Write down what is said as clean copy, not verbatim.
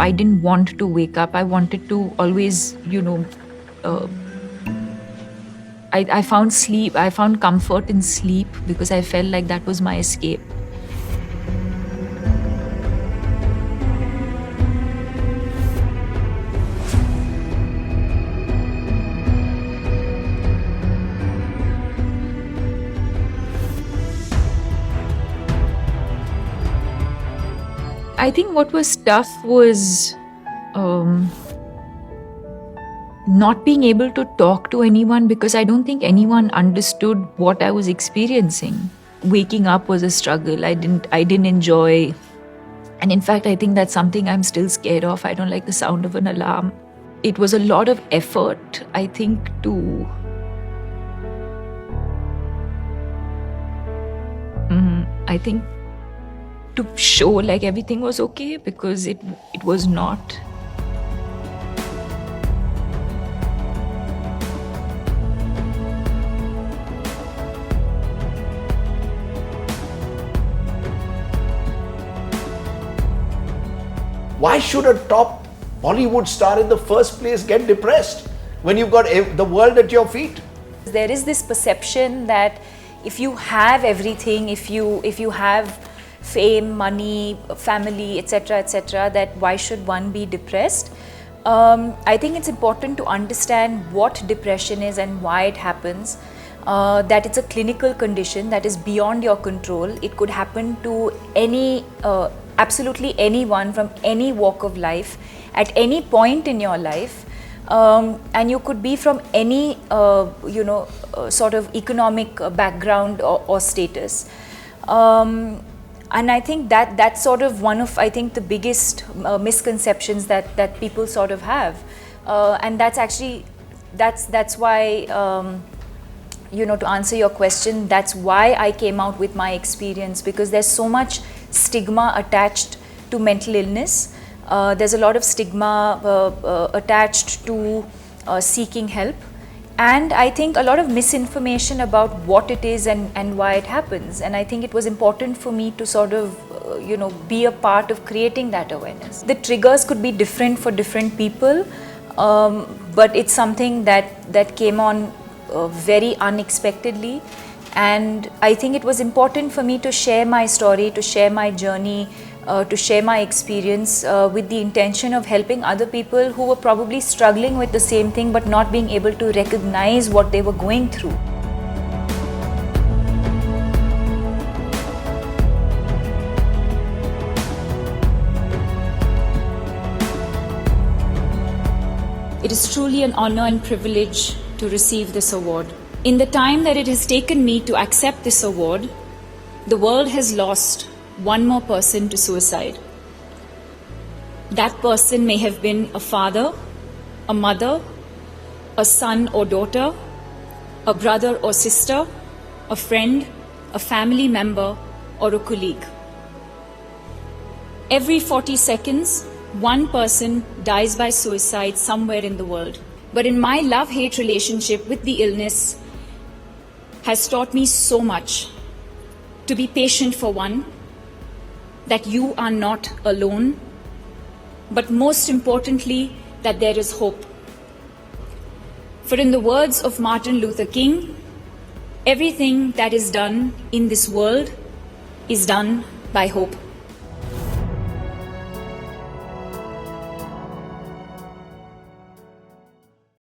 I didn't want to wake up. I wanted to always, uh, I found sleep, I found comfort in sleep because I felt like that was my escape. I think what was tough was um, not being able to talk to anyone because I don't think anyone understood what I was experiencing. Waking up was a struggle. I didn't enjoy, and in fact I think that's something I'm still scared of. I don't like the sound of an alarm. It was a lot of effort, I think, to I think to show like everything was okay because it was not. Why should a top Bollywood star in the first place get depressed when you've got the world at your feet? There is this perception that if you have everything, if you have fame, money, family, etc., that why should one be depressed? I think it's important to understand what depression is and why it happens. That it's a clinical condition that is beyond your control. It could happen to absolutely anyone from any walk of life at any point in your life. And you could be from any sort of economic background or status. And I think that's sort of one of, I think, the biggest misconceptions that people sort of have. And that's actually, that's why, to answer your question, that's why I came out with my experience, because there's so much stigma attached to mental illness. There's a lot of stigma attached to seeking help. And I think a lot of misinformation about what it is and why it happens. And I think it was important for me to sort of, be a part of creating that awareness. The triggers could be different for different people, but it's something that came on very unexpectedly. And I think it was important for me to share my story, to share my journey, to share my experience with the intention of helping other people who were probably struggling with the same thing but not being able to recognize what they were going through. It is truly an honor and privilege to receive this award. In the time that it has taken me to accept this award, the world has lost one more person to suicide. That person may have been a father, a mother, a son or daughter, a brother or sister, a friend, a family member, or a colleague. Every 40 seconds, one person dies by suicide somewhere in the world. But in my love-hate relationship with the illness has taught me so much. To be patient for one, that you are not alone, but most importantly, that there is hope. For in the words of Martin Luther King, everything that is done in this world is done by hope.